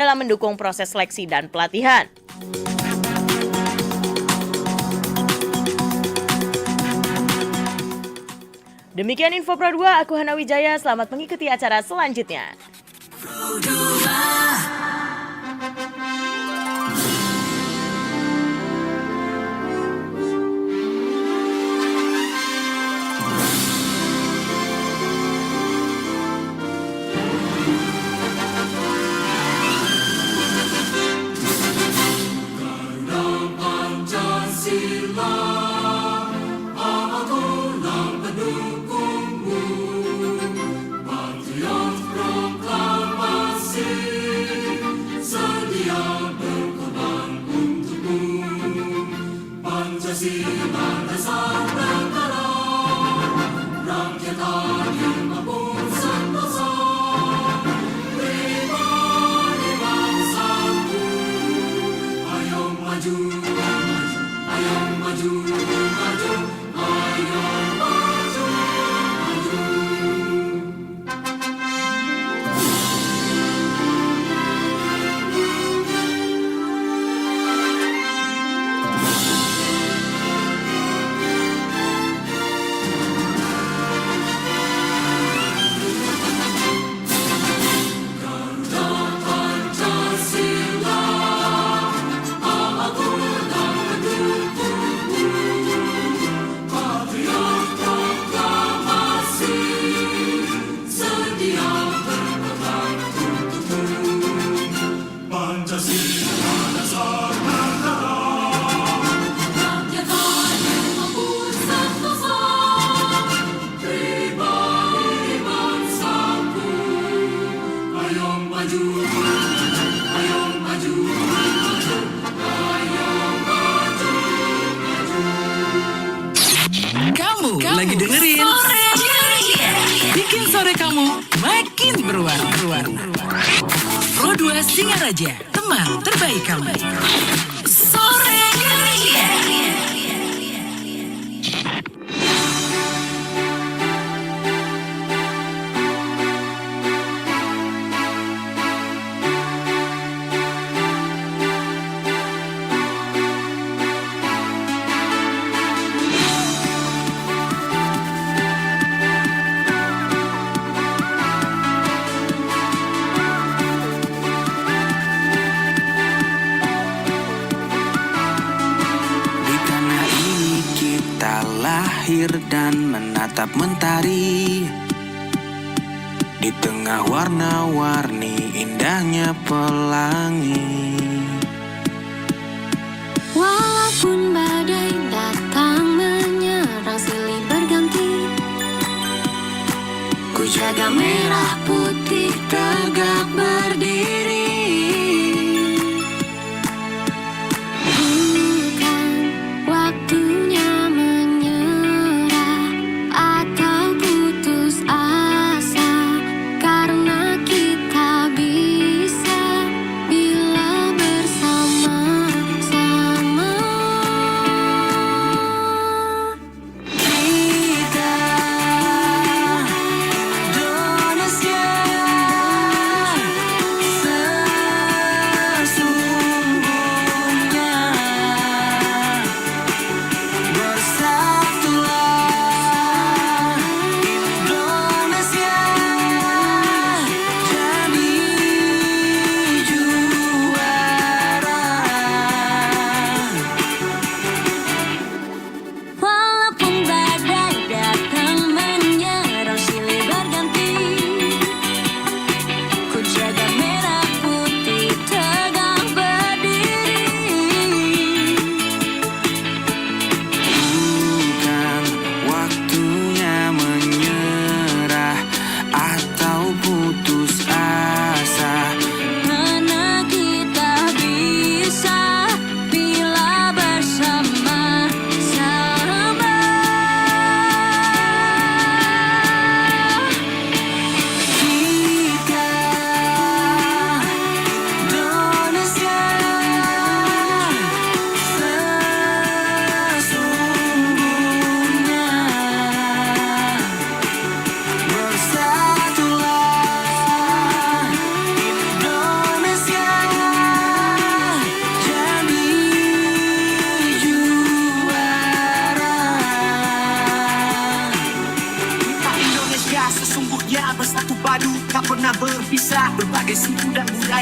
dalam mendukung proses seleksi dan pelatihan. Demikian Info Pro 2, aku Hana Wijaya, selamat mengikuti acara selanjutnya. Lagi dengerin bikin sore kamu makin berwarna. Pro 2 Singaraja, teman terbaik kamu. Sore Gereja. Dan menatap mentari di tengah warna-warni indahnya pelangi. Walaupun badai datang menyerang silih berganti, ku jaga merah putih tegak berdiri. Bukan waktunya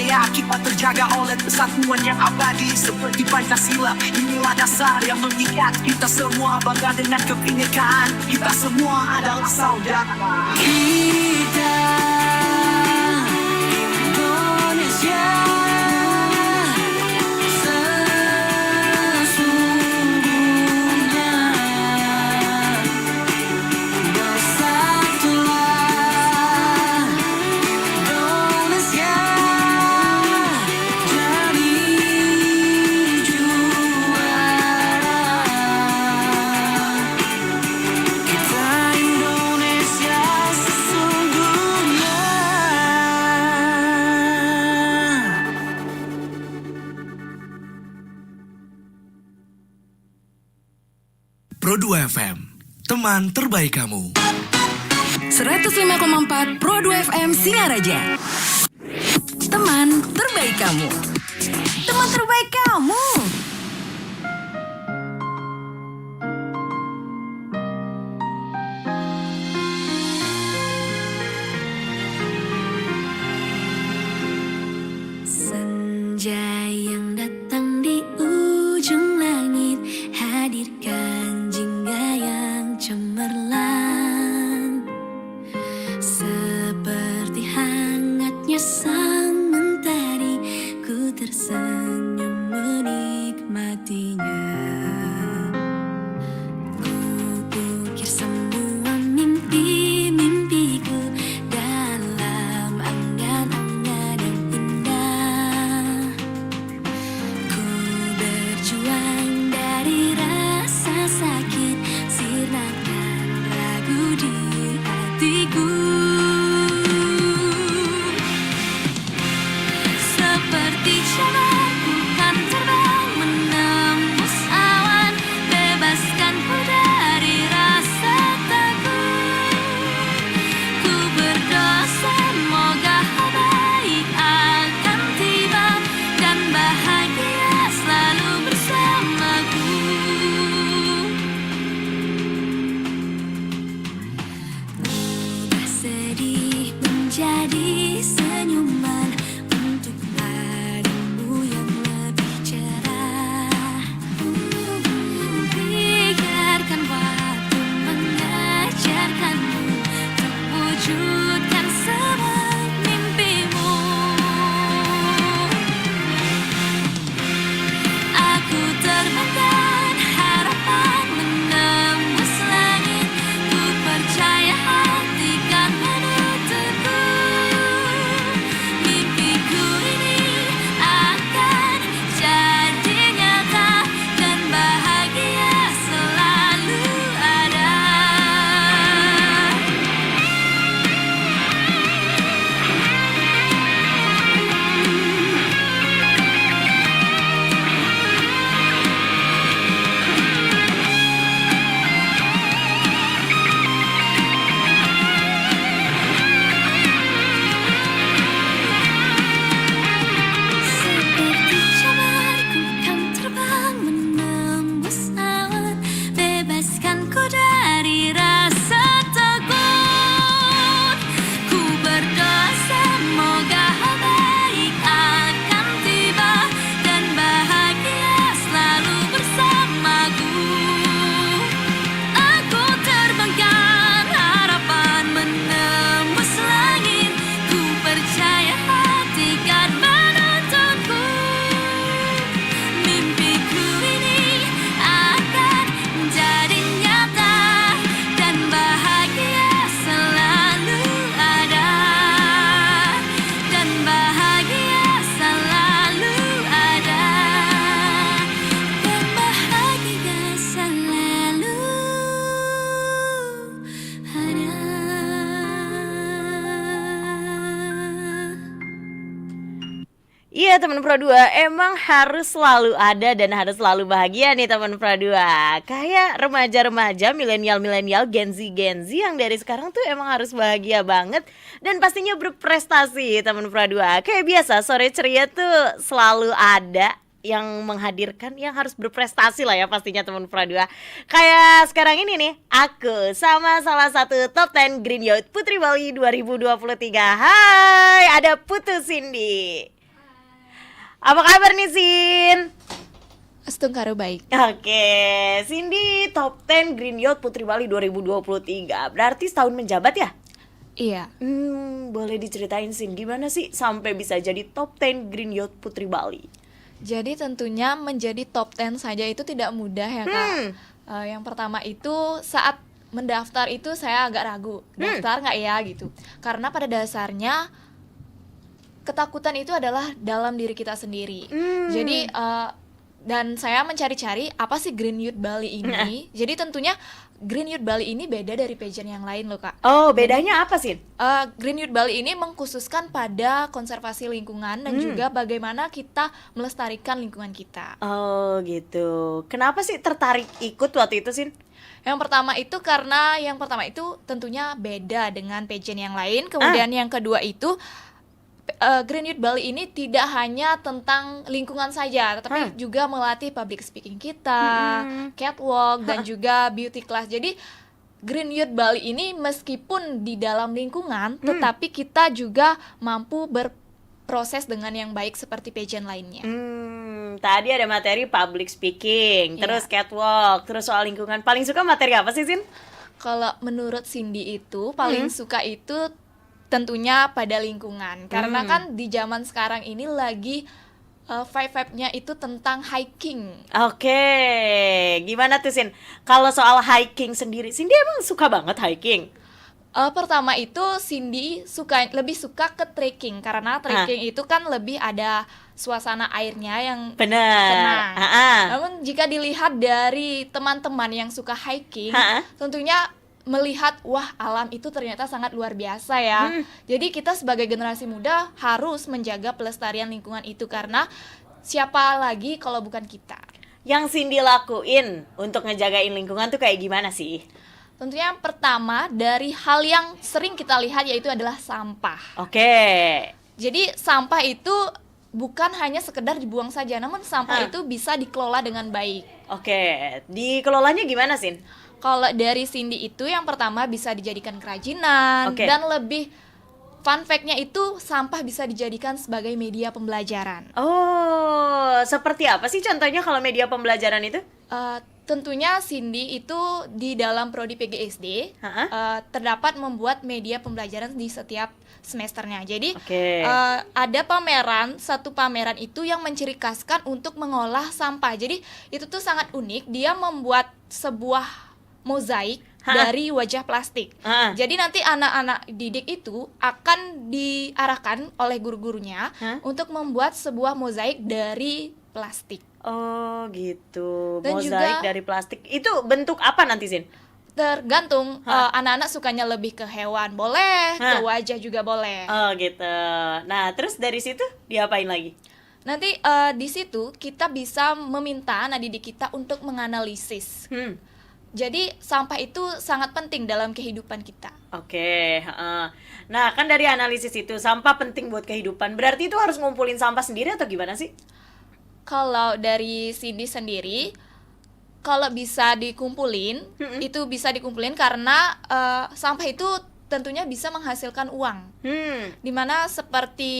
percaya kita terjaga oleh persatuan yang abadi seperti Pancasila. Inilah dasar yang mengikat kita semua, bangga dengan kebinekaan. Kita semua adalah saudara. Kita Indonesia sesungguhnya, bersatulah Indonesia jadi juara. Kita Indonesia sesungguhnya. Pro 2 FM, teman terbaik kamu. 105,4 Pro 2 FM Singaraja. Teman terbaik kamu. Teman terbaik kamu. Senja yang datang di ujung langit, hadirkan jingga yang cemerlang, seperti hangatnya sang mentari, ku tersenyum menikmatinya. Ku ukir semua mimpi-mimpiku dalam angan-angan yang indah. Ku berjuang dari rasa sakit, sirnakan ragu di hatiku. Seperti jalan ku kan terbang menembus awan, bebaskanku dari rasa takut. Ku berdoa semoga hal baik akan tiba dan bahagia selalu bersamaku. Ubah sedih menjadi senyuman untuk harimu yang lebih cerah. Biarkan waktu mengajarkanmu untuk wujudkan semua mimpimu. Aku terbangkan harapan menembus langit, ku percaya hati kan menuntutku. Mimpiku ini akan jadi nyata dan bahagia selalu ada. Seperti jamarku kan terbang menembus awan, bebaskanku dari rasa takut. Ku berdoa semoga hal baik akan tiba dan bahagia selalu bersamaku. Aku terbangkan harapan menembus langit, ku percaya hati kan menuntutku. Mimpiku ini akan menjadi nyata dan bahagia selalu ada. Dan bahagia selalu ada. Dan bahagia selalu ada. Iya teman Pro 2, emang harus selalu ada dan harus selalu bahagia nih teman Pro 2. Kayak remaja-remaja, milenial-milenial, Gen Z yang dari sekarang tuh emang harus bahagia banget dan pastinya berprestasi teman Pro 2. Kayak biasa sore ceria tuh selalu ada yang menghadirkan yang harus berprestasi lah ya pastinya teman Pro 2. Kayak sekarang ini nih, aku sama salah satu top 10 Green Youth Putri Bali 2023. Hai, ada Putu Cindy. Apa kabar nih, Sin? Setengkara baik. Oke, Cindy top 10 Green Youth Putri Bali 2023. Berarti setahun menjabat ya? Iya. Boleh diceritain, Sin, gimana sih sampai bisa jadi top 10 Green Youth Putri Bali? Jadi tentunya menjadi top 10 saja itu tidak mudah ya Kak. Yang pertama itu saat mendaftar itu saya agak ragu, daftar nggak ya gitu. Karena pada dasarnya ketakutan itu adalah dalam diri kita sendiri. Jadi dan saya mencari-cari apa sih Green Youth Bali ini. Jadi tentunya Green Youth Bali ini beda dari pageant yang lain loh Kak. Oh, bedanya apa, Sin? Green Youth Bali ini mengkhususkan pada konservasi lingkungan dan juga bagaimana kita melestarikan lingkungan kita. Oh, gitu. Kenapa sih tertarik ikut waktu itu, Sin? Yang pertama itu tentunya beda dengan pageant yang lain. Kemudian yang kedua itu Green Youth Bali ini tidak hanya tentang lingkungan saja, tetapi juga melatih public speaking kita, catwalk, dan juga beauty class. Jadi Green Youth Bali ini meskipun di dalam lingkungan, tetapi kita juga mampu berproses dengan yang baik seperti pageant lainnya. Tadi ada materi public speaking, terus catwalk, terus soal lingkungan. Paling suka materi apa sih, Sin? Kalau menurut Cindy itu paling suka itu tentunya pada lingkungan, karena kan di zaman sekarang ini lagi vibe-nya itu tentang hiking. Oke, gimana tuh, Sin? Kalau soal hiking sendiri, Cindy emang suka banget hiking? Pertama itu Cindy lebih suka ke trekking, karena trekking itu kan lebih ada suasana airnya yang tenang. Namun jika dilihat dari teman-teman yang suka hiking, tentunya melihat wah alam itu ternyata sangat luar biasa ya. Jadi kita sebagai generasi muda harus menjaga pelestarian lingkungan itu, karena siapa lagi kalau bukan kita. Yang Cindy lakuin untuk ngejagain lingkungan tuh kayak gimana sih? Tentunya yang pertama dari hal yang sering kita lihat yaitu adalah sampah. Oke. Jadi sampah itu bukan hanya sekedar dibuang saja, namun sampah itu bisa dikelola dengan baik. Oke, dikelolanya gimana, Sin? Kalau dari Cindy itu yang pertama bisa dijadikan kerajinan, dan lebih fun fact-nya itu sampah bisa dijadikan sebagai media pembelajaran. Oh, seperti apa sih contohnya kalau media pembelajaran itu? Tentunya Cindy itu di dalam prodi PGSD terdapat membuat media pembelajaran di setiap semesternya. Jadi ada satu pameran itu yang mencirikhaskan untuk mengolah sampah. Jadi itu tuh sangat unik. Dia membuat sebuah mozaik dari wajah plastik. Jadi nanti anak-anak didik itu akan diarahkan oleh guru-gurunya untuk membuat sebuah mozaik dari plastik. Oh gitu. Dan mozaik juga, dari plastik. Itu bentuk apa nanti, Sin? Tergantung. Anak-anak sukanya lebih ke hewan boleh, ke wajah juga boleh. Oh gitu. Nah terus dari situ diapain lagi? Nanti di situ kita bisa meminta anak didik kita untuk menganalisis. Jadi sampah itu sangat penting dalam kehidupan kita. Oke. Nah kan dari analisis itu sampah penting buat kehidupan. Berarti itu harus ngumpulin sampah sendiri atau gimana sih? Kalau dari Cindy sendiri, kalau bisa dikumpulin, itu bisa dikumpulin karena sampah itu tentunya bisa menghasilkan uang. Dimana seperti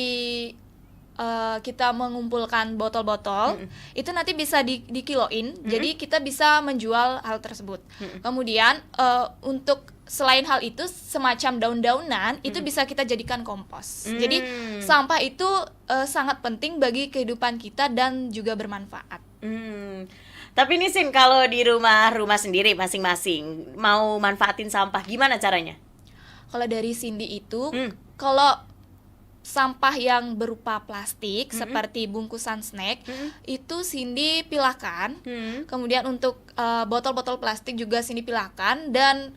kita mengumpulkan botol-botol, itu nanti bisa dikiloin, jadi kita bisa menjual hal tersebut. Kemudian untuk selain hal itu, semacam daun-daunan itu bisa kita jadikan kompos. Jadi sampah itu sangat penting bagi kehidupan kita dan juga bermanfaat. Tapi nih, Sin, kalau di rumah sendiri masing-masing mau manfaatin sampah, gimana caranya? Kalau dari Cindy itu, kalau sampah yang berupa plastik seperti bungkusan snack itu Cindy pilahkan. Kemudian untuk botol-botol plastik juga Cindy pilahkan, dan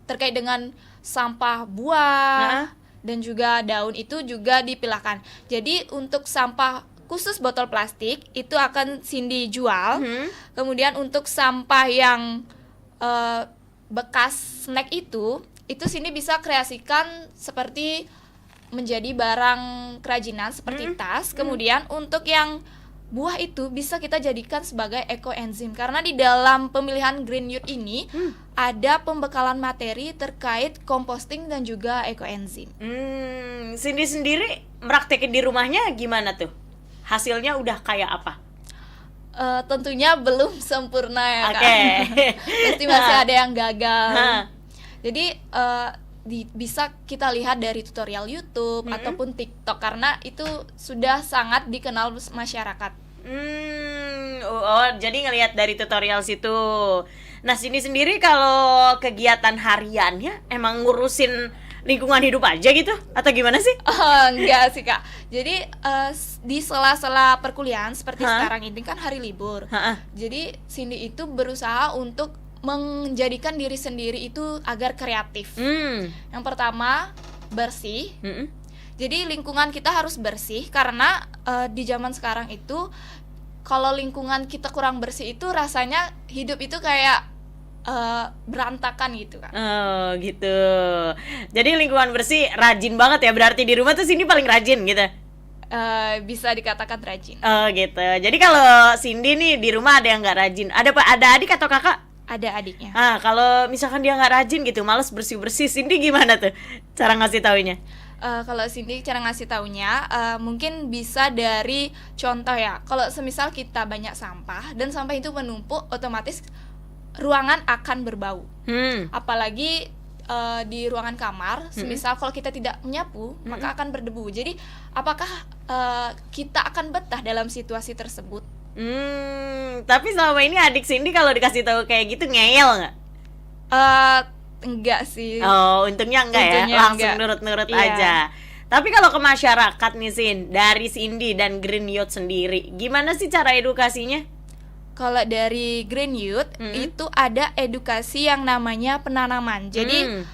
terkait dengan sampah buah dan juga daun itu juga dipilahkan. Jadi untuk sampah khusus botol plastik itu akan Cindy jual. Kemudian untuk sampah yang bekas snack itu Cindy bisa kreasikan seperti menjadi barang kerajinan seperti tas. Kemudian untuk yang buah itu bisa kita jadikan sebagai ekoenzim, karena di dalam pemilihan Green Youth ini ada pembekalan materi terkait composting dan juga ekoenzim. Cindy sendiri meraktekin di rumahnya gimana tuh? hasilnya udah kayak apa? Tentunya belum sempurna ya Oke. kan. Pasti masih ada yang gagal. Hah. Jadi bisa kita lihat dari tutorial YouTube ataupun TikTok karena itu sudah sangat dikenal masyarakat. Jadi ngelihat dari tutorial situ. Nah, sini sendiri kalau kegiatan hariannya emang ngurusin lingkungan hidup aja gitu atau gimana sih? Enggak sih Kak. Jadi di sela-sela perkuliahan seperti sekarang ini kan hari libur. Jadi Cindy itu berusaha untuk menjadikan diri sendiri itu agar kreatif. Yang pertama bersih. Jadi lingkungan kita harus bersih karena di zaman sekarang itu kalau lingkungan kita kurang bersih itu rasanya hidup itu kayak berantakan gitu kan. Oh gitu. Jadi lingkungan bersih rajin banget ya, berarti di rumah tuh Cindy paling rajin gitu. Bisa dikatakan rajin. Oh gitu. Jadi kalau Cindy nih di rumah ada yang nggak rajin, ada adik atau kakak? Ada adiknya. Kalau misalkan dia nggak rajin gitu, males bersih Cindy gimana tuh cara ngasih taunya? Kalau Cindy cara ngasih taunya mungkin bisa dari contoh ya. Kalau semisal kita banyak sampah dan sampah itu menumpuk, otomatis ruangan akan berbau. Apalagi di ruangan kamar, semisal kalau kita tidak menyapu, maka akan berdebu. Jadi apakah kita akan betah dalam situasi tersebut? Tapi selama ini adik Cindy kalau dikasih tahu kayak gitu ngeyel nggak? Enggak sih. Oh, untungnya enggak Untungnya ya, langsung enggak. nurut-nurut Iya. aja. Tapi kalau ke masyarakat nih Sin, dari Cindy dan Green Youth sendiri, gimana sih cara edukasinya? Kalau dari Green Youth itu ada edukasi yang namanya penanaman. Jadi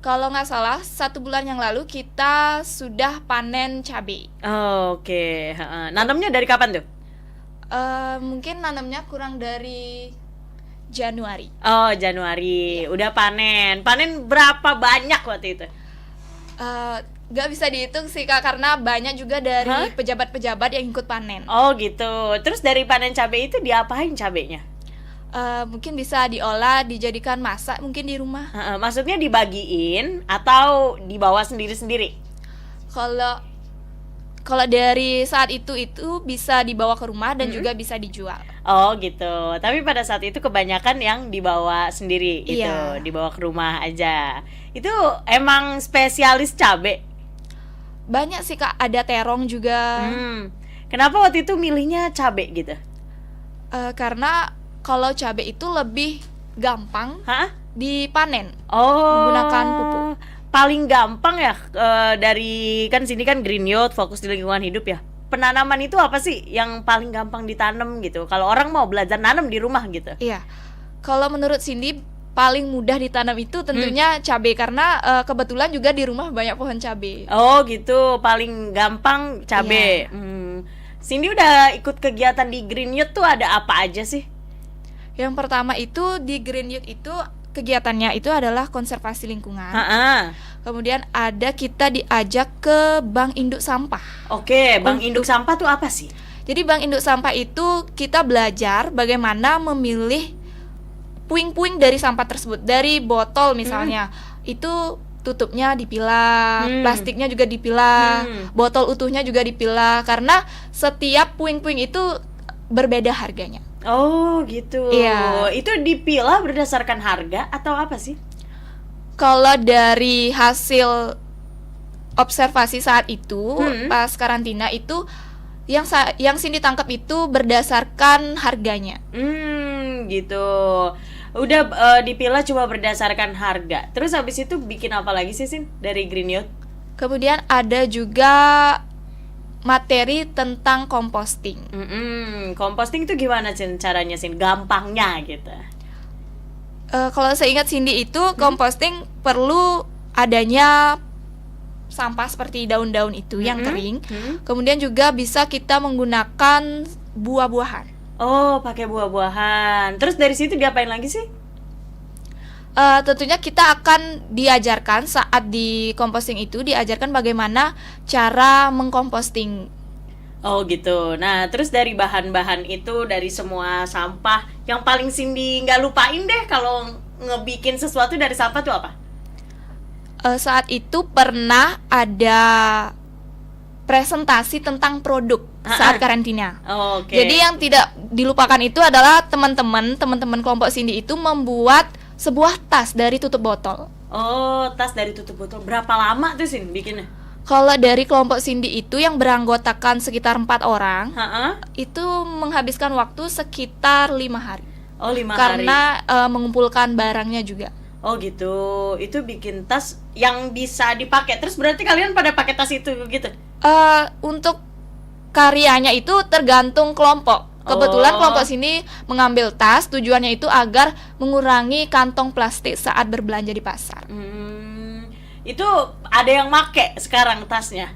kalau nggak salah 1 bulan yang lalu kita sudah panen cabai. Oke. Nanamnya dari kapan tuh? Mungkin nanamnya kurang dari Januari. Oh, Januari. Udah panen. Panen berapa banyak waktu itu? Gak bisa dihitung sih Kak, karena banyak juga dari pejabat-pejabat yang ikut panen. Oh gitu. Terus dari panen cabai itu diapain cabainya? Mungkin bisa diolah, dijadikan masak mungkin di rumah. Maksudnya dibagiin atau dibawa sendiri-sendiri? Kalau dari saat itu bisa dibawa ke rumah dan juga bisa dijual. Oh gitu. Tapi pada saat itu kebanyakan yang dibawa sendiri gitu, Iya. dibawa ke rumah aja. Itu emang spesialis cabai. Banyak sih Kak, ada terong juga. Kenapa waktu itu milihnya cabai gitu? Karena kalau cabai itu lebih gampang dipanen menggunakan pupuk. Paling gampang ya dari kan sini kan Green Youth fokus di lingkungan hidup ya. Penanaman itu apa sih yang paling gampang ditanam gitu? Kalau orang mau belajar nanam di rumah gitu. Iya. Kalau menurut Cindy paling mudah ditanam itu tentunya cabai karena kebetulan juga di rumah banyak pohon cabai. Oh gitu, paling gampang cabai. Cindy udah ikut kegiatan di Green Youth tuh ada apa aja sih? Yang pertama itu di Green Youth itu kegiatannya itu adalah konservasi lingkungan. Kemudian ada kita diajak ke Bank Induk Sampah. Oke, Bank Induk Sampah tuh apa sih? Jadi Bank Induk Sampah itu kita belajar bagaimana memilih puing-puing dari sampah tersebut. Dari botol misalnya, itu tutupnya dipilah, plastiknya juga dipilah, botol utuhnya juga dipilah, karena setiap puing-puing itu berbeda harganya. Oh gitu. Iya. Itu dipilah berdasarkan harga atau apa sih? Kalau dari hasil observasi saat itu pas karantina itu yang Cindy tangkap itu berdasarkan harganya. Gitu. Udah dipilah cuma berdasarkan harga. Terus habis itu bikin apa lagi sih Sin dari Green Youth? Kemudian ada juga materi tentang composting. Composting itu gimana Sin caranya Sin? Gampangnya gitu. Kalau saya ingat Cindy itu composting perlu adanya sampah seperti daun-daun itu yang kering. Kemudian juga bisa kita menggunakan buah-buahan. Oh, pakai buah-buahan. Terus dari situ diapain lagi sih? Tentunya kita akan diajarkan saat di composting itu diajarkan bagaimana cara mengkomposting. Oh gitu. Nah terus dari bahan-bahan itu, dari semua sampah, yang paling Cindy nggak lupain deh kalau ngebikin sesuatu dari sampah tuh apa? Saat itu pernah ada presentasi tentang produk saat karantina. Oke. Jadi yang tidak dilupakan itu adalah teman-teman kelompok Cindy itu membuat sebuah tas dari tutup botol. Oh, tas dari tutup botol. Berapa lama tuh Sin bikinnya? Kalau dari kelompok Cindy itu yang beranggotakan sekitar 4 orang, itu menghabiskan waktu sekitar 5 hari. Oh, 5 hari. Karena mengumpulkan barangnya juga. Oh gitu. Itu bikin tas yang bisa dipakai. Terus berarti kalian pada pakai tas itu gitu? Untuk karyanya itu tergantung kelompok. Kebetulan kelompok sini mengambil tas, tujuannya itu agar mengurangi kantong plastik saat berbelanja di pasar. Itu ada yang make sekarang tasnya?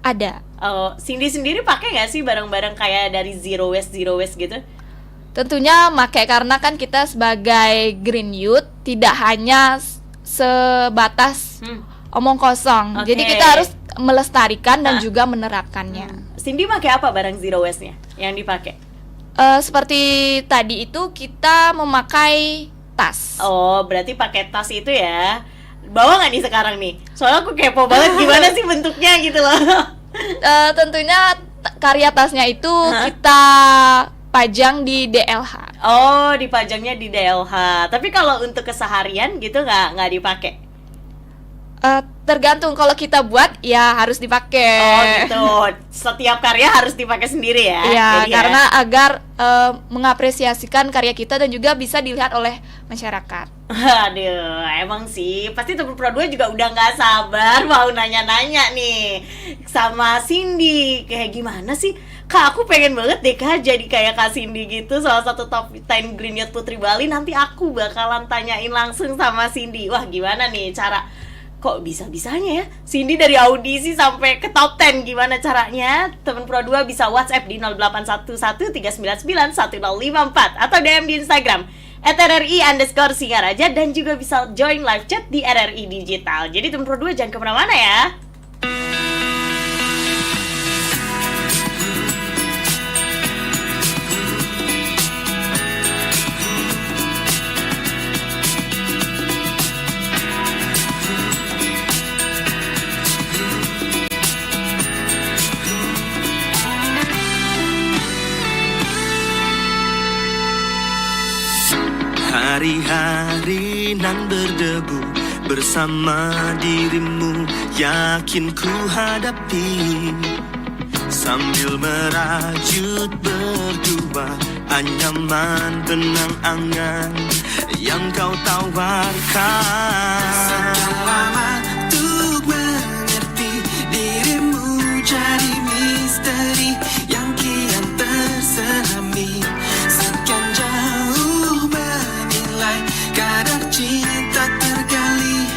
Ada. Oh, Cindy sendiri pakai nggak sih barang-barang kayak dari zero waste gitu? Tentunya pakai, karena kan kita sebagai Green Youth tidak hanya sebatas omong kosong. Jadi kita harus melestarikan dan juga menerapkannya. Cindy pakai apa barang zero waste-nya yang dipakai? Seperti tadi itu kita memakai tas. Oh, berarti pakai tas itu ya. Bawa nggak nih sekarang nih? Soalnya aku kepo banget gimana sih bentuknya gitu loh. Tentunya karya tasnya itu kita pajang di DLH. Oh, dipajangnya di DLH. Tapi kalau untuk keseharian gitu nggak dipakai? Tergantung, kalau kita buat ya harus dipakai. Oh gitu. Setiap karya harus dipakai sendiri ya. Iya, jadi karena agar mengapresiasikan karya kita dan juga bisa dilihat oleh masyarakat. Aduh, emang sih pasti Teman Pro 2 juga udah nggak sabar mau nanya-nanya nih sama Cindy. Kayak gimana sih? Kak, aku pengen banget deh Kak jadi kayak Kak Cindy gitu, salah satu top 10 Green Youth Putri Bali. Nanti aku bakalan tanyain langsung sama Cindy. Wah, gimana nih cara, kok bisa-bisanya ya Cindy dari audisi sampai ke top 10, gimana caranya? Teman Pro 2 bisa WhatsApp di 0811399154 atau DM di Instagram @RRI_Singaraja, dan juga bisa join live chat di RRI Digital. Jadi Teman Pro 2 jangan kemana-mana ya. Hari-hari nan berdebu bersama dirimu, yakin ku hadapi. Sambil merajut berdua anyaman benang angan yang kau tawarkan. Sekian lama untuk mengerti dirimu jadi misteri yang kian terselami. Sekian jauh menilai kadar cinta tergali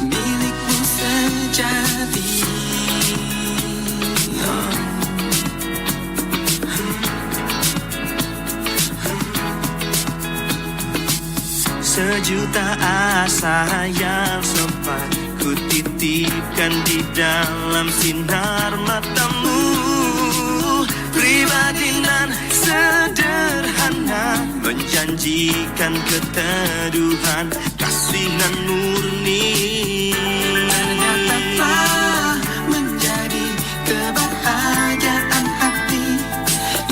milikmu sejati. Sejuta asa yang sempat ku titipkan di dalam sinar matamu. Pribadi nan sederhana, menjanjikan keteduhan, kasih nan murni. Ternyata telah menjadi kebahagiaan hati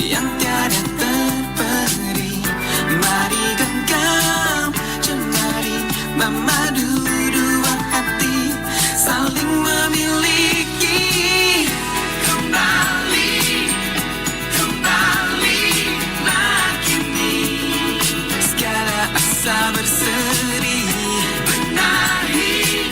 yang tiada terperi. Mari genggam jemari, memadu dua hati, saling memiliki. Kembalilah kini, segala asa berseri. Benahi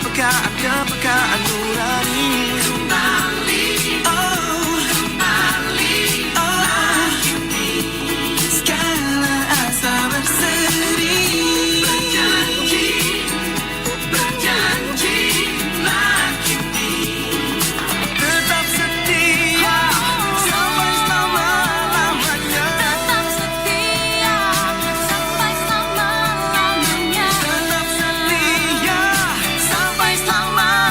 kepekaan nurani. Kembali, oh, kembali, oh, segala asa berseri. Berjanjilah kini tetap setia sampai selama-lamanya. Tetap setia sampai selama-lamanya. Tetap setia sampai selama-lamanya.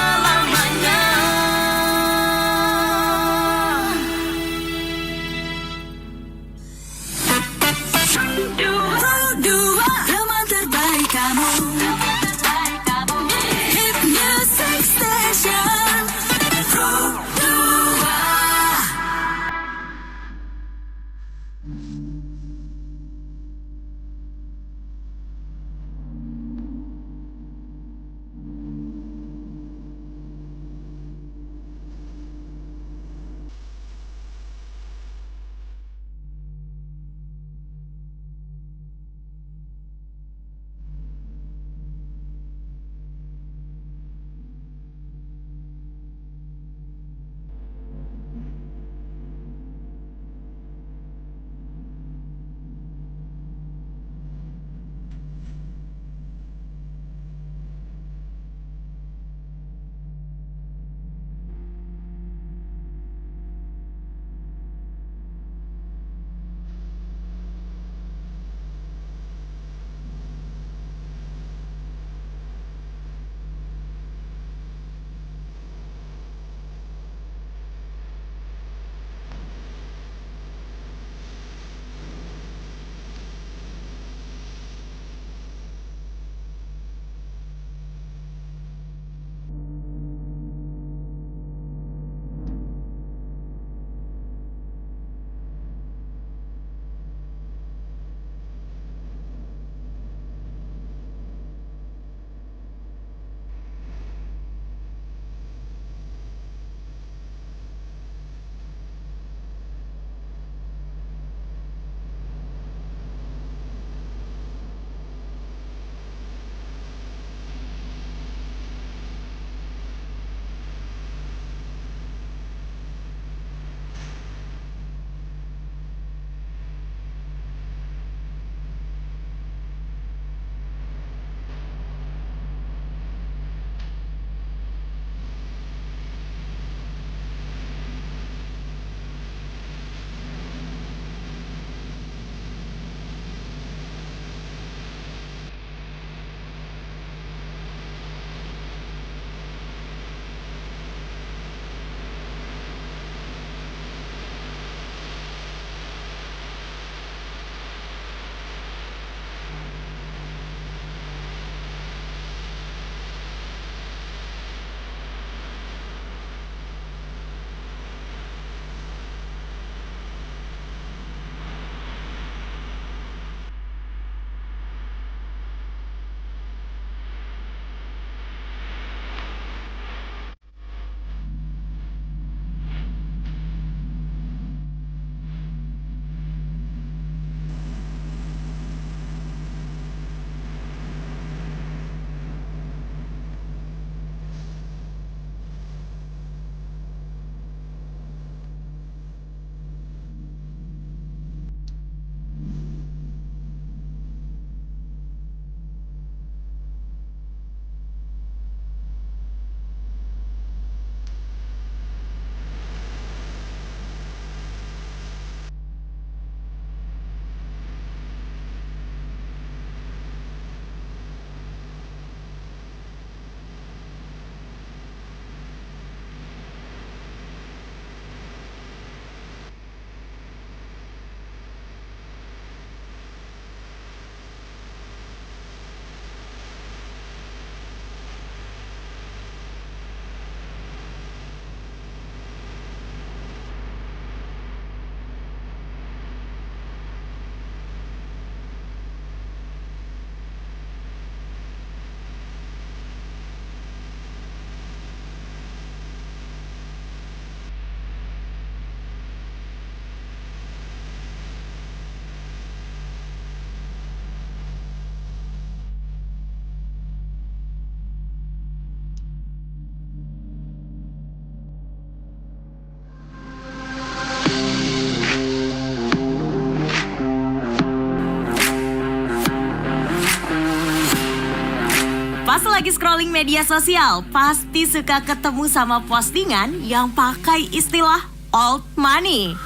Pas lagi scrolling media sosial, pasti suka ketemu sama postingan yang pakai istilah old money.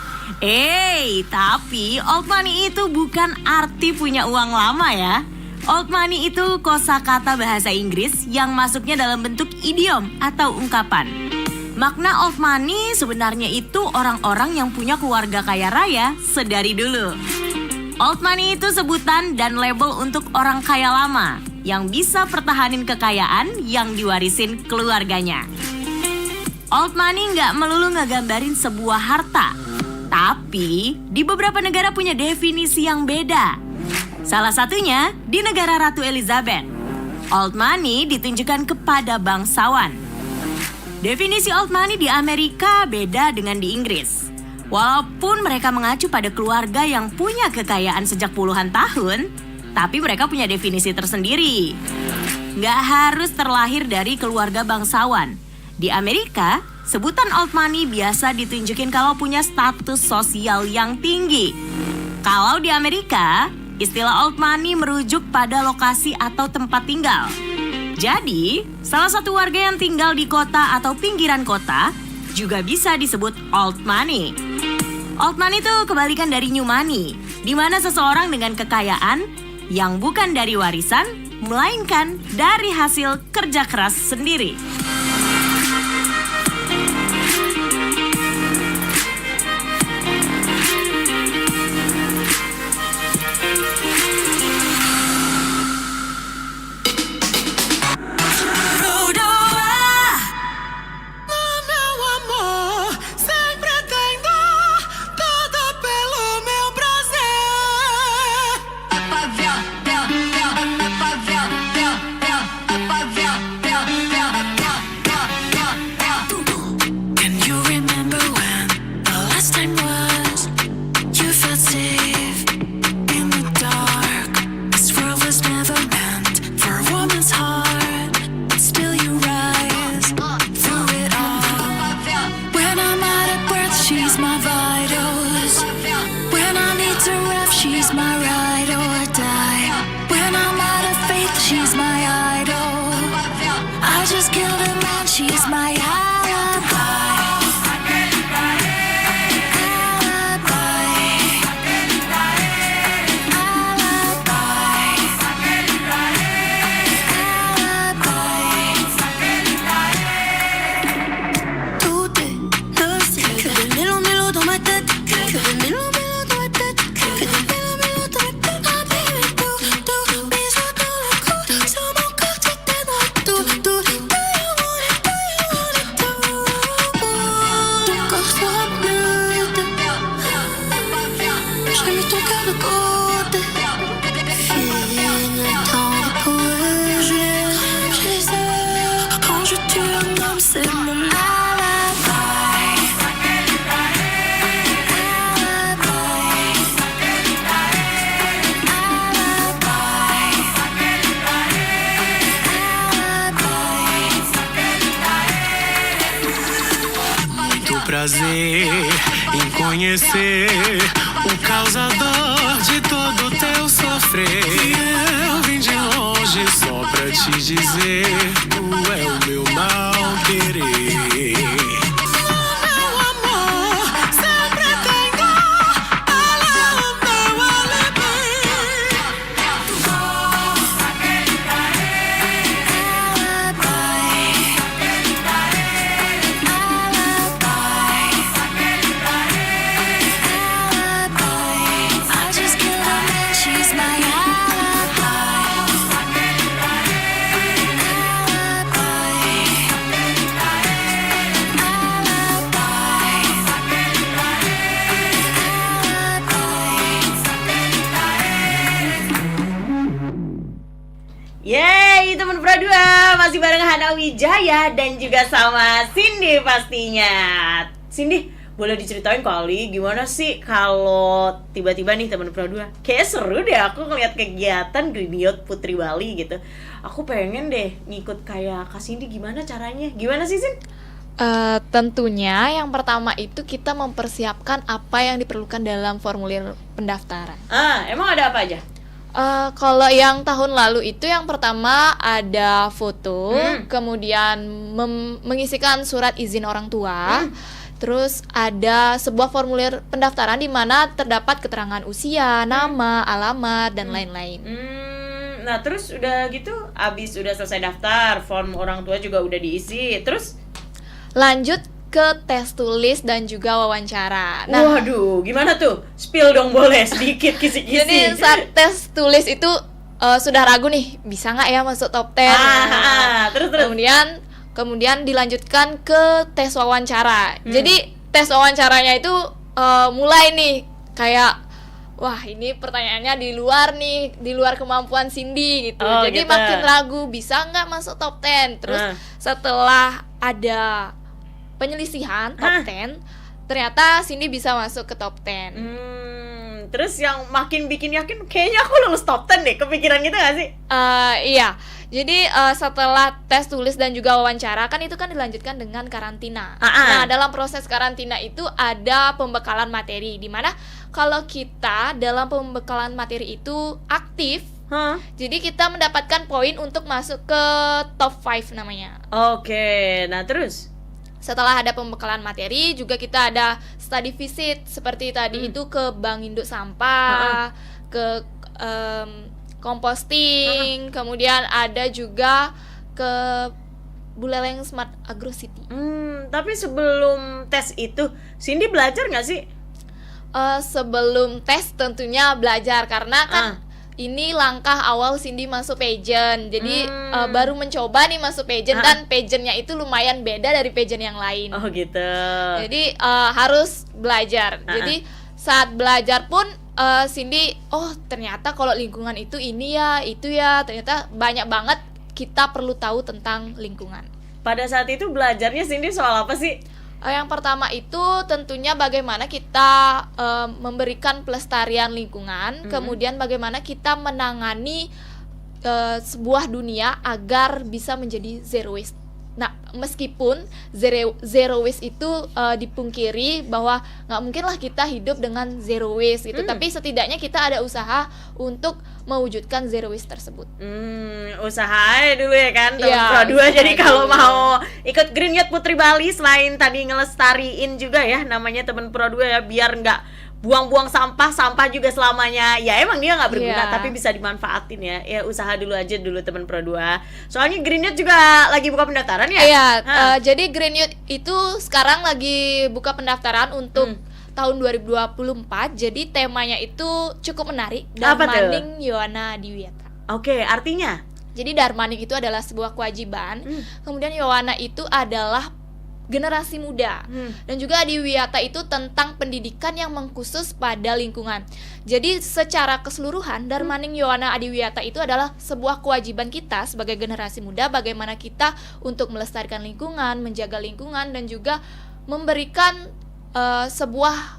Tapi old money itu bukan arti punya uang lama ya. Old money itu kosakata bahasa Inggris yang masuknya dalam bentuk idiom atau ungkapan. Makna old money sebenarnya itu orang-orang yang punya keluarga kaya raya sedari dulu. Old money itu sebutan dan label untuk orang kaya lama yang bisa pertahanin kekayaan yang diwarisin keluarganya. Old money nggak melulu ngegambarin sebuah harta, tapi di beberapa negara punya definisi yang beda. Salah satunya di negara Ratu Elizabeth. Old money ditunjukkan kepada bangsawan. Definisi old money di Amerika beda dengan di Inggris. Walaupun mereka mengacu pada keluarga yang punya kekayaan sejak puluhan tahun, tapi mereka punya definisi tersendiri. Nggak harus terlahir dari keluarga bangsawan. Di Amerika, sebutan old money biasa ditunjukin kalau punya status sosial yang tinggi. Kalau di Amerika, istilah old money merujuk pada lokasi atau tempat tinggal. Jadi, salah satu warga yang tinggal di kota atau pinggiran kota juga bisa disebut old money. Old money itu kebalikan dari new money, di mana seseorang dengan kekayaan yang bukan dari warisan, melainkan dari hasil kerja keras sendiri. Meu amor, sempre tendo tudo pelo meu prazer. Can you remember when the last time was you felt safe in the dark? This world was never meant for a woman's heart, but still you rise through it all. When I'm out of breath, she's my vitals. When I need to rest, she's my ride or die. When I'm out of faith, she's my idol. I just killed a man, she's my alibi. Tout est noce, que des mélos dans ma tête, que des mélos dans ma tête, que des mélos dans ma tête. Ah baby, tout, bisous dans le cou, sur mon corps tu t'aimeras tout. Do you want it, tout. Ton corps sera brut, j'ai mis ton cœur de côté. Fini le temps de courir, j'ai les heures, quand je tue un homme c'est mon alibi. Muito prazer em conhecer o causador de todo teu sofrer. Eu vim de longe só pra te dizer, tu é o meu mal querer. Meu amor, sempre tenho ela o meu alibi. I just killed a man, she's my Yeay, teman Pradua, masih bareng Hana Wijaya dan juga sama Cindy pastinya. Cindy, boleh diceritain kali gimana sih kalau tiba-tiba nih teman Pradua, kayak seru deh aku ngeliat kegiatan Green Youth Putri Bali gitu. Aku pengen deh ngikut kayak Kak Cindy, gimana caranya? Gimana sih, Sin? Tentunya yang pertama itu kita mempersiapkan apa yang diperlukan dalam formulir pendaftaran. Emang ada apa aja? Kalau yang tahun lalu itu yang pertama ada foto, kemudian mengisikan surat izin orang tua, terus ada sebuah formulir pendaftaran di mana terdapat keterangan usia, nama, alamat, dan lain-lain. Nah terus udah gitu, abis udah selesai daftar, form orang tua juga udah diisi, terus Lanjut ke tes tulis dan juga wawancara. waduh, gimana tuh? Spill dong boleh, sedikit kisi-kisi. Jadi saat tes tulis itu sudah ragu nih, bisa nggak ya masuk top 10? Terus. Kemudian dilanjutkan ke tes wawancara. Jadi tes wawancaranya itu mulai nih kayak wah ini pertanyaannya di luar kemampuan Cindy gitu. Oh, Jadi gitu. makin ragu bisa nggak masuk top 10. Terus setelah ada penyelisihan top 10, ternyata Cindy bisa masuk ke top 10. Terus yang makin bikin yakin, kayaknya aku lulus top 10 deh, kepikiran gitu gak sih? Iya. Jadi setelah tes tulis dan juga wawancara kan itu kan dilanjutkan dengan karantina. Nah, dalam proses karantina itu ada pembekalan materi, di mana kalau kita dalam pembekalan materi itu aktif, jadi kita mendapatkan poin untuk masuk ke top 5 namanya. Oke, nah terus? Setelah ada pembekalan materi juga kita ada study visit seperti tadi itu ke Bank Induk Sampah, ke composting, kemudian ada juga ke Buleleng Smart Agro City. Tapi sebelum tes itu, Cindy belajar nggak sih? Sebelum tes tentunya belajar karena kan ini langkah awal Cindy masuk pageant. Jadi baru mencoba nih masuk pageant dan pageantnya itu lumayan beda dari pageant yang lain. Oh gitu. Jadi harus belajar. Jadi saat belajar pun Cindy, oh ternyata kalau lingkungan itu ini ya, itu ya, ternyata banyak banget kita perlu tahu tentang lingkungan. Pada saat itu belajarnya Cindy soal apa sih? Yang pertama itu tentunya bagaimana kita memberikan pelestarian lingkungan, kemudian bagaimana kita menangani sebuah dunia agar bisa menjadi zero waste. Nah, meskipun zero waste itu dipungkiri bahwa nggak mungkin lah kita hidup dengan zero waste gitu, tapi setidaknya kita ada usaha untuk mewujudkan zero waste tersebut. Usaha aja dulu ya kan, teman Iya, Pro 2. usaha Jadi kalau dulu. mau ikut Green Youth Putri Bali, selain tadi ngelestariin juga ya, namanya teman Pro 2 ya, biar nggak buang-buang sampah juga selamanya. Ya emang dia nggak berguna, Iya. tapi bisa dimanfaatin ya. Ya usaha dulu aja dulu teman Pro 2. Soalnya Green Youth juga lagi buka pendaftaran ya. Iya, jadi Green Youth itu sekarang lagi buka pendaftaran untuk tahun 2024. Jadi temanya itu cukup menarik, Apa tuh? Darmaning Yowana Diwiata. Oke, artinya Jadi Darmaning itu adalah sebuah kewajiban, kemudian Yowana itu adalah generasi muda, dan juga Adiwiyata itu tentang pendidikan yang mengkhusus pada lingkungan. Jadi secara keseluruhan Darmaning Yowana Adiwiyata itu adalah sebuah kewajiban kita sebagai generasi muda, bagaimana kita untuk melestarikan lingkungan, menjaga lingkungan, dan juga memberikan sebuah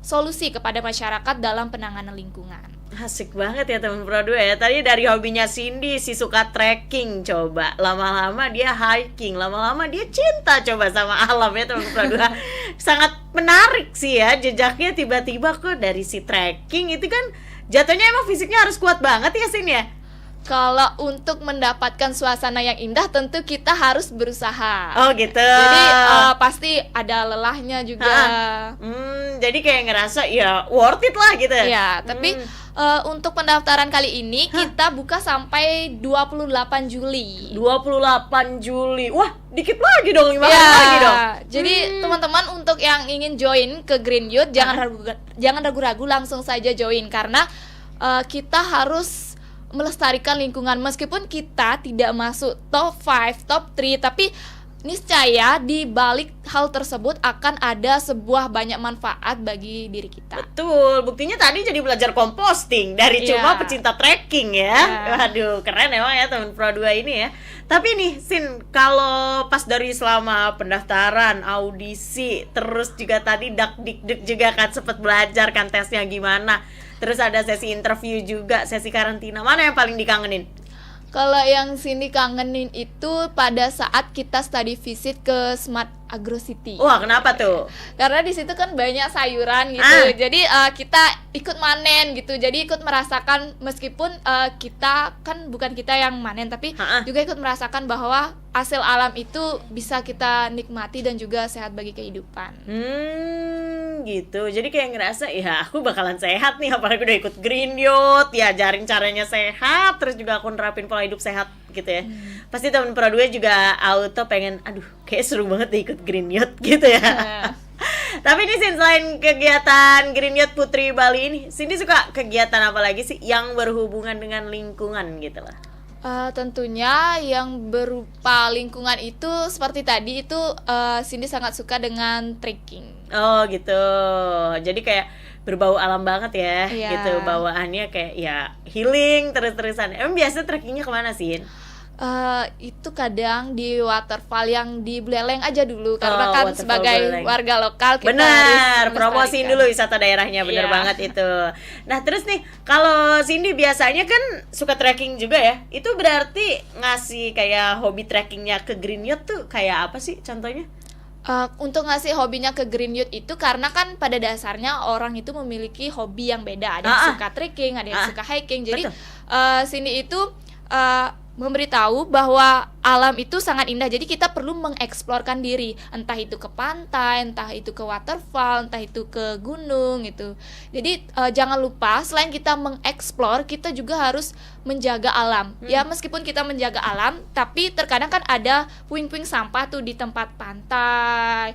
solusi kepada masyarakat dalam penanganan lingkungan. asik banget ya teman Pro 2 ya. Tadi dari hobinya Cindy si suka trekking, coba lama-lama dia hiking, lama-lama dia cinta coba sama alam ya teman Pro 2. Sangat menarik sih ya jejaknya, tiba-tiba kok dari si trekking itu kan jatuhnya emang fisiknya harus kuat banget ya Sin ya. Kalau untuk mendapatkan suasana yang indah tentu kita harus berusaha. Oh gitu. Jadi pasti ada lelahnya juga. Jadi kayak ngerasa ya worth it lah gitu. Ya, tapi untuk pendaftaran kali ini kita buka sampai 28 Juli. 28 Juli. Wah, dikit lagi dong, 5 Ya, hari lagi dong. jadi teman-teman untuk yang ingin join ke Green Youth jangan ragu-ragu, langsung saja join karena kita harus melestarikan lingkungan. Meskipun kita tidak masuk top 5, top 3, tapi niscaya di balik hal tersebut akan ada sebuah banyak manfaat bagi diri kita. Betul, buktinya tadi jadi belajar composting dari cuma Iya. pecinta trekking ya. Waduh, keren emang ya teman Pro 2 ini ya. Tapi nih Sin, kalau pas dari selama pendaftaran, audisi, terus juga tadi dak-dik-dik juga kan sempet belajar kan tesnya gimana. Terus ada sesi interview juga, sesi karantina. Mana yang paling dikangenin? Kalau yang Cindy kangenin itu pada saat kita study visit ke Smart Agro City. Wah, kenapa tuh? Karena di situ kan banyak sayuran gitu. Ah. Jadi kita ikut manen gitu. Jadi ikut merasakan meskipun kita kan bukan kita yang manen, tapi Ha-ah. juga ikut merasakan bahwa hasil alam itu bisa kita nikmati dan juga sehat bagi kehidupan. Gitu. Jadi kayak ngerasa ya aku bakalan sehat nih, apalagi udah ikut Green Youth, diajarin caranya sehat, terus juga aku nerapin pola hidup sehat gitu ya. Pasti temen Pro 2 juga auto pengen, aduh kayak seru banget deh ikut Green Youth gitu ya. Tapi ini Sin, selain kegiatan Green Youth Putri Bali ini, Cindy suka kegiatan apa lagi sih yang berhubungan dengan lingkungan gitu lah? Tentunya yang berupa lingkungan itu seperti tadi itu Cindy sangat suka dengan trekking. Oh gitu. Jadi kayak berbau alam banget ya. Iya. Gitu bawaannya kayak ya healing terus-terusan. Emang biasa trekkingnya kemana sih? Itu kadang di waterfall yang di Buleleng aja dulu karena Oh, kan waterfall sebagai Buleleng. warga lokal kita Benar, harus promosiin melestarikan. dulu wisata daerahnya, bener Iya. banget itu. Nah terus nih, kalau Cindy biasanya kan suka trekking juga ya. Itu berarti ngasih kayak hobi trekkingnya ke Green Youth tuh kayak apa sih contohnya? Untuk ngasih hobinya ke Green Youth itu karena kan pada dasarnya orang itu memiliki hobi yang beda. Ada yang suka trekking, ada yang suka hiking. Jadi Betul. Cindy itu memberitahu bahwa alam itu sangat indah. Jadi kita perlu mengeksplorkan diri, entah itu ke pantai, entah itu ke waterfall, entah itu ke gunung gitu. Jadi jangan lupa selain kita mengeksplor, kita juga harus menjaga alam. Ya meskipun kita menjaga alam, tapi terkadang kan ada puing-puing sampah tuh di tempat pantai,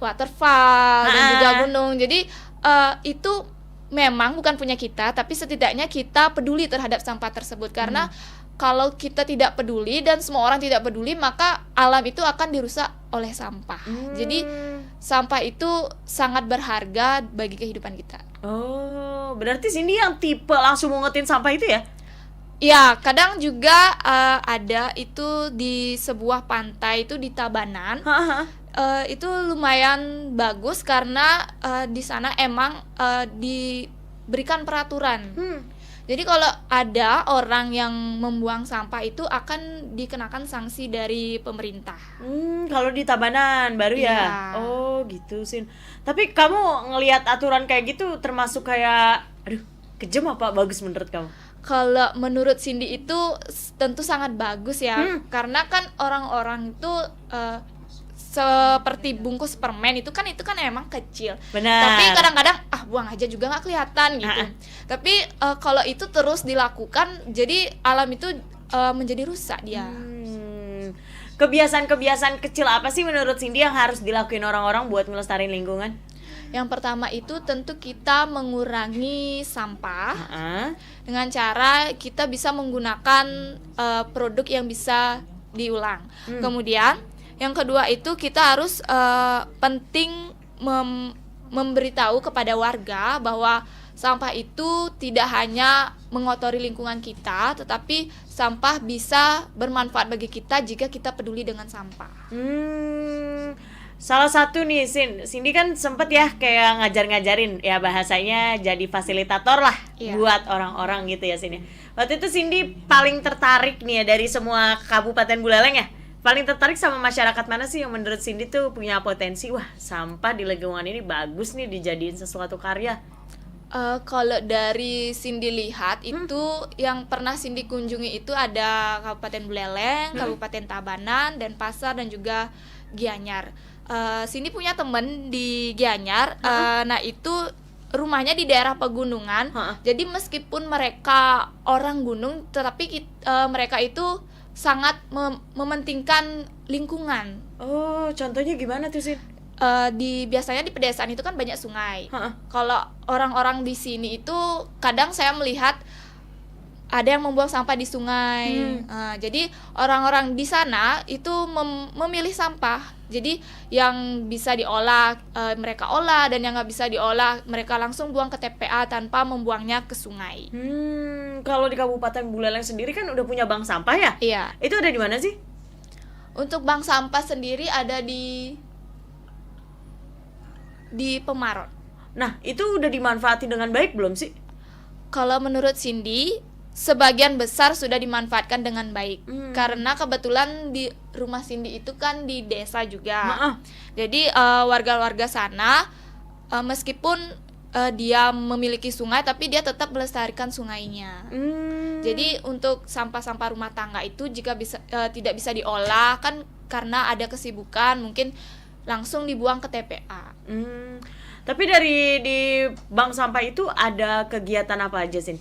waterfall dan juga gunung. Jadi itu memang bukan punya kita, tapi setidaknya kita peduli terhadap sampah tersebut karena kalau kita tidak peduli dan semua orang tidak peduli, maka alam itu akan dirusak oleh sampah. Jadi sampah itu sangat berharga bagi kehidupan kita. Oh, berarti Cindy yang tipe langsung mungutin sampah itu ya? Ya, kadang juga ada itu di sebuah pantai itu di Tabanan. Itu lumayan bagus karena di sana emang diberikan peraturan. Jadi kalau ada orang yang membuang sampah itu akan dikenakan sanksi dari pemerintah. Kalau di Tabanan baru ya? Iya. Oh gitu Sin. Tapi kamu ngelihat aturan kayak gitu termasuk kayak, aduh kejam apa bagus menurut kamu? Kalau menurut Cindy itu tentu sangat bagus ya, karena kan orang-orang itu seperti bungkus permen itu kan emang kecil. Benar. Tapi kadang-kadang buang aja juga nggak kelihatan gitu. Tapi kalau itu terus dilakukan, jadi alam itu menjadi rusak dia. Kebiasaan-kebiasaan kecil apa sih menurut Cindy yang harus dilakuin orang-orang buat melestariin lingkungan? Yang pertama itu tentu kita mengurangi sampah dengan cara kita bisa menggunakan produk yang bisa diulang. Kemudian yang kedua itu kita harus penting memberitahu kepada warga bahwa sampah itu tidak hanya mengotori lingkungan kita, tetapi sampah bisa bermanfaat bagi kita jika kita peduli dengan sampah. Salah satu nih Cindy kan sempet ya kayak ngajar-ngajarin ya bahasanya jadi fasilitator lah buat orang-orang gitu ya Cindy. Waktu itu Cindy paling tertarik nih ya dari semua Kabupaten Buleleng ya. Paling tertarik sama masyarakat mana sih yang menurut Cindy tuh punya potensi, wah sampah di lingkungan ini bagus nih dijadiin sesuatu karya? Kalau dari Cindy lihat itu yang pernah Cindy kunjungi itu ada Kabupaten Buleleng, Kabupaten Tabanan, Denpasar dan juga Gianyar. Cindy punya temen di Gianyar, nah itu rumahnya di daerah pegunungan. Jadi meskipun mereka orang gunung, tetapi mereka itu sangat mementingkan lingkungan. Oh, contohnya gimana tuh Sin? Biasanya di pedesaan itu kan banyak sungai. Kalau orang-orang di sini itu kadang saya melihat ada yang membuang sampah di sungai. Jadi orang-orang di sana itu memilih sampah. Jadi yang bisa diolah mereka olah, dan yang nggak bisa diolah mereka langsung buang ke TPA tanpa membuangnya ke sungai. Kalau di Kabupaten Buleleng sendiri kan udah punya bank sampah ya? Iya. Itu ada di mana sih? Untuk bank sampah sendiri ada di Pemarot. Nah, itu udah dimanfaatin dengan baik belum sih? Kalau menurut Cindy, sebagian besar sudah dimanfaatkan dengan baik. Karena kebetulan di rumah Cindy itu kan di desa juga. Jadi warga-warga sana meskipun dia memiliki sungai, tapi dia tetap melestarikan sungainya. Jadi untuk sampah-sampah rumah tangga itu jika tidak bisa diolah kan karena ada kesibukan, mungkin langsung dibuang ke TPA. Tapi di bank sampah itu ada kegiatan apa aja sih?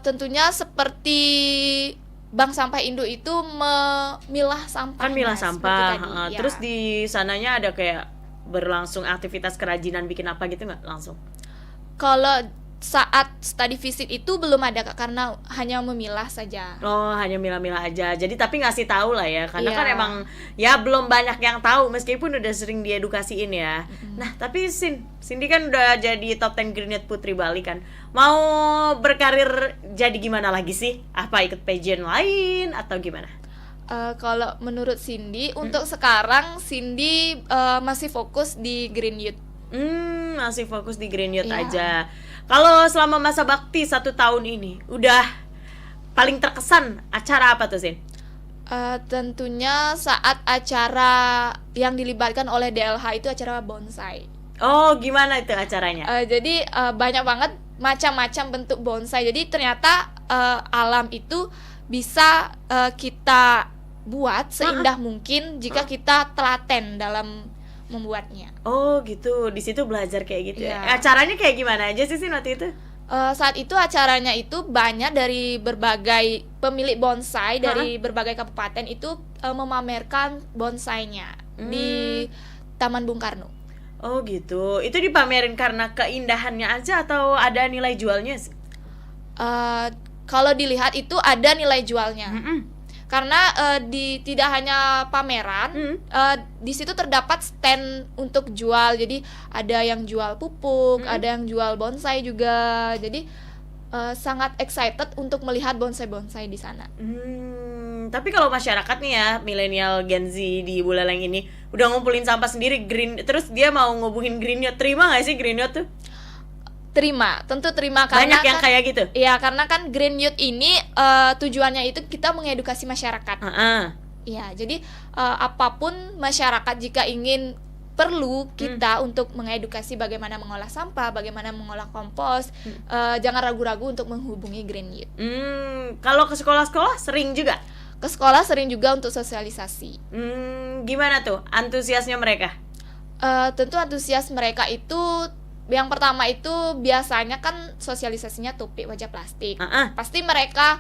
Tentunya seperti bank sampah induk itu memilah sampah. Kan milah sampah. Tadi, ya. Terus di sananya ada kayak berlangsung aktivitas kerajinan bikin apa gitu nggak langsung? Kalau saat study visit itu belum ada Kak, karena hanya memilah saja. Oh, hanya milah-milah aja. Jadi tapi ngasih tahu lah ya, karena Iya. kan emang ya belum banyak yang tahu meskipun udah sering diedukasiin ya. Nah, tapi Cindy kan udah jadi top 10 Green Youth Putri Bali kan. Mau berkarir jadi gimana lagi sih? Apa ikut pageant lain atau gimana? Kalau menurut Cindy, untuk sekarang Cindy masih fokus di Green Youth. Masih fokus di Green Youth Iya. aja. Kalau selama masa bakti 1 tahun ini, udah paling terkesan acara apa tuh, Sin? Tentunya saat acara yang dilibatkan oleh DLH itu acara bonsai. Oh, gimana itu acaranya? Jadi banyak banget macam-macam bentuk bonsai. Jadi ternyata alam itu bisa kita buat seindah mungkin jika kita telaten dalam membuatnya. Oh gitu, di situ belajar kayak gitu ya. Iya. Acaranya kayak gimana aja sih Sin waktu itu? Saat itu acaranya itu banyak dari berbagai pemilik bonsai dari berbagai kabupaten itu memamerkan bonsainya di Taman Bung Karno. Oh gitu, itu dipamerin karena keindahannya aja atau ada nilai jualnya sih? Kalau dilihat itu ada nilai jualnya. Karena tidak hanya pameran, di situ terdapat stand untuk jual. Jadi ada yang jual pupuk, ada yang jual bonsai juga. Jadi sangat excited untuk melihat bonsai-bonsai di sana. Tapi kalau masyarakat nih ya, milenial Gen Z di Buleleng ini udah ngumpulin sampah sendiri, terus dia mau ngubungin Green Youth, terima nggak sih Green Youth tuh? Tentu terima karena Banyak yang kan, kayak gitu? Iya, karena kan Green Youth ini tujuannya itu kita mengedukasi masyarakat. Iya, jadi apapun masyarakat jika ingin perlu kita untuk mengedukasi bagaimana mengolah sampah, bagaimana mengolah kompos, jangan ragu-ragu untuk menghubungi Green Youth. Kalau ke sekolah-sekolah sering juga? Ke sekolah sering juga untuk sosialisasi. Gimana tuh antusiasnya mereka? Tentu antusias mereka itu yang pertama itu biasanya kan sosialisasinya topik wajah plastik. Pasti mereka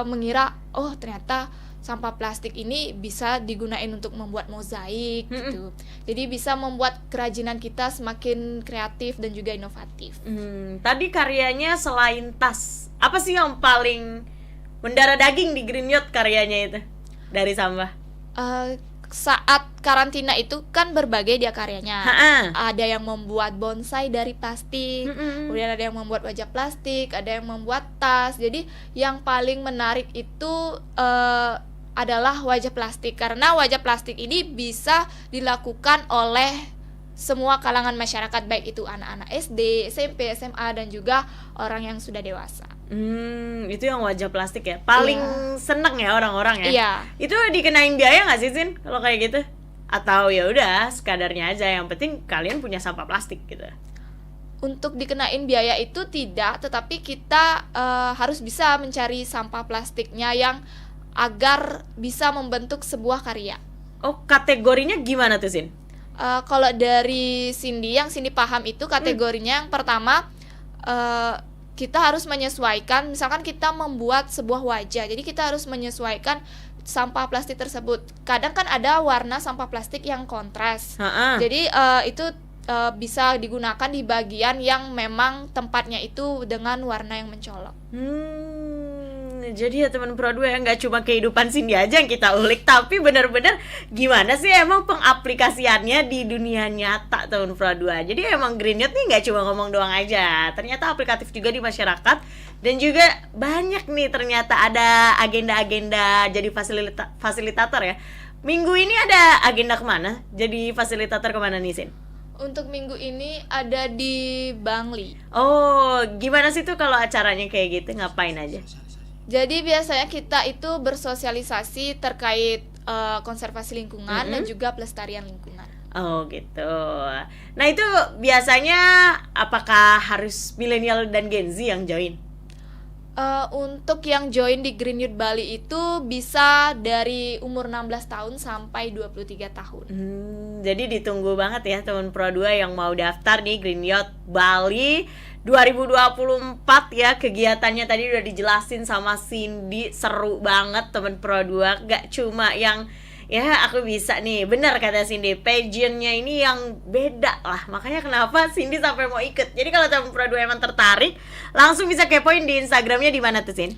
mengira oh ternyata sampah plastik ini bisa digunain untuk membuat mozaik gitu. Jadi bisa membuat kerajinan kita semakin kreatif dan juga inovatif. Tadi karyanya selain tas, apa sih yang paling mendarah daging di Green Youth karyanya itu dari sampah? Saat karantina itu kan berbagai dia karyanya. Ada yang membuat bonsai dari plastik, kemudian ada yang membuat wajah plastik, ada yang membuat tas. Jadi yang paling menarik itu adalah wajah plastik, karena wajah plastik ini bisa dilakukan oleh semua kalangan masyarakat, baik itu anak-anak SD, SMP, SMA, dan juga orang yang sudah dewasa. Itu yang wajah plastik ya, paling seneng ya orang-orang ya. Iya. Itu dikenain biaya nggak sih Sin kalau kayak gitu? Atau ya udah sekadarnya aja, yang penting kalian punya sampah plastik gitu? Untuk dikenain biaya itu tidak, tetapi kita harus bisa mencari sampah plastiknya yang agar bisa membentuk sebuah karya. Oh, kategorinya gimana tuh Sin? Kalau dari Cindy, yang Cindy paham itu kategorinya yang pertama kita harus menyesuaikan, misalkan kita membuat sebuah wajah, jadi kita harus menyesuaikan sampah plastik tersebut. Kadang kan ada warna sampah plastik yang kontras, jadi itu bisa digunakan di bagian yang memang tempatnya itu dengan warna yang mencolok. Jadi ya teman Pro 2 ya, nggak cuma kehidupan Cindy aja yang kita ulik, tapi benar-benar gimana sih emang pengaplikasiannya di dunia nyata teman Pro 2. Jadi emang Green Youth nih nggak cuma ngomong doang aja, ternyata aplikatif juga di masyarakat. Dan juga banyak nih ternyata ada agenda-agenda jadi fasilitator ya. Minggu ini ada agenda kemana? Jadi fasilitator kemana nih Sin? Untuk minggu ini ada di Bangli. Oh, gimana sih tuh kalau acaranya kayak gitu, ngapain aja? Jadi biasanya kita itu bersosialisasi terkait konservasi lingkungan dan juga pelestarian lingkungan. Oh gitu. Nah itu biasanya apakah harus milenial dan Gen Z yang join? Untuk yang join di Green Youth Bali itu bisa dari umur 16 tahun sampai 23 tahun. Jadi ditunggu banget ya teman Pro 2 yang mau daftar nih Green Youth Bali 2024 ya. Kegiatannya tadi udah dijelasin sama Cindy, seru banget teman Pro 2. Gak cuma yang ya aku bisa nih, benar kata Cindy, pageantnya ini yang beda lah. Makanya kenapa Cindy sampai mau ikut. Jadi kalau teman Pro 2 emang tertarik, langsung bisa kepoin di Instagramnya di mana tuh, Sin?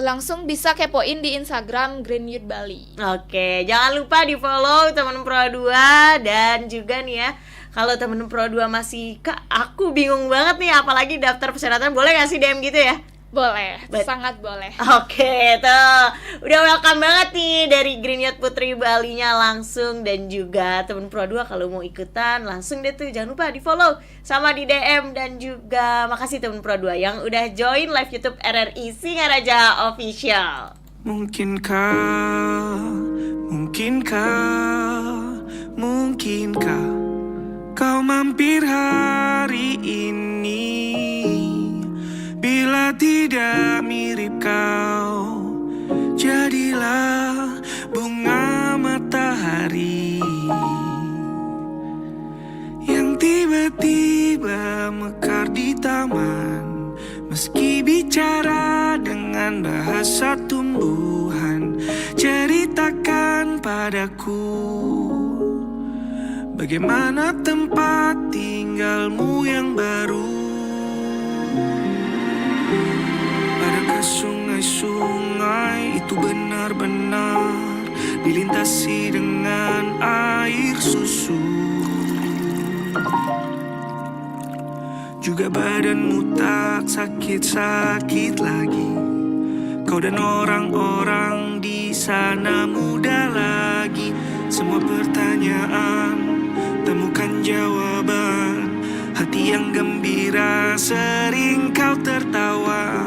Langsung bisa kepoin di Instagram Green Youth Bali. Oke, jangan lupa di follow teman Pro 2. Dan juga nih ya, kalau temen Pro 2 masih, Kak aku bingung banget nih apalagi daftar persyaratan, boleh gak sih DM gitu ya? Boleh, sangat boleh. Oke, tuh udah welcome banget nih dari Green Youth Putri Balinya langsung. Dan juga temen Pro 2 kalau mau ikutan langsung deh tuh, jangan lupa di follow sama di DM. Dan juga makasih temen Pro 2 yang udah join live YouTube RRI Singaraja Official. Mungkinkah kau mampir hari ini? Bila tidak mirip kau, jadilah bunga matahari yang tiba-tiba mekar di taman. Meski bicara dengan bahasa tumbuhan, ceritakan padaku bagaimana tempat tinggalmu yang baru. Adakah sungai-sungai itu benar-benar dilintasi dengan air susu? Juga badanmu tak sakit-sakit lagi. Kau dan orang-orang di sana muda lagi. Semua pertanyaan temukan jawaban. Hati yang gembira sering kau tertawa.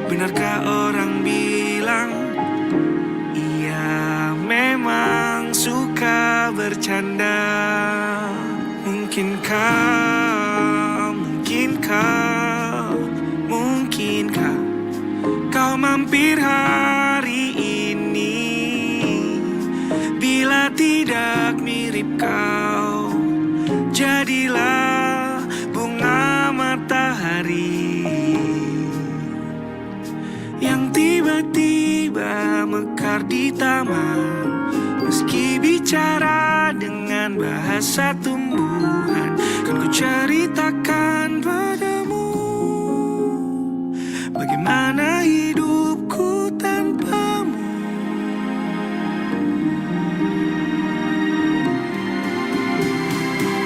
Benarkah orang bilang ia memang suka bercanda? Mungkinkah kau mampir hari ini? Bila tidak mirip kau, jadilah bunga matahari yang tiba-tiba mekar di taman. Meski bicara dengan bahasa tumbuhan, kan ku ceritakan padamu bagaimana hidupku tanpamu.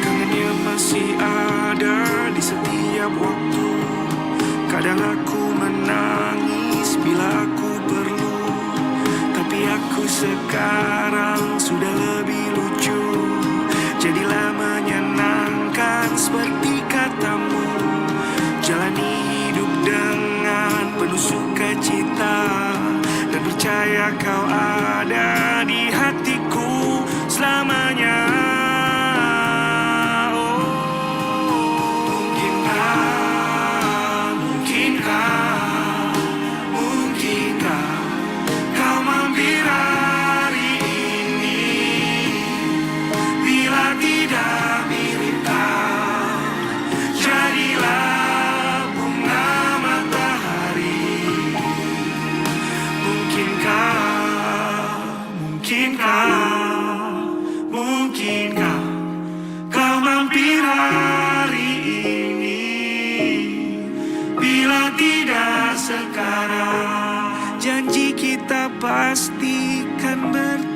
Kangennya masih ada di setiap waktu. Kadang aku menangis bila aku perlu, tapi aku sekarang sudah lebih lucu. Jadilah menyenangkan seperti katamu. Jalani hidup dengan penuh sukacita, dan percaya kau ada di hatiku selamanya. Mungkinkah kau mampir hari ini? Bila tidak sekarang, janji kita pastikan bertemu.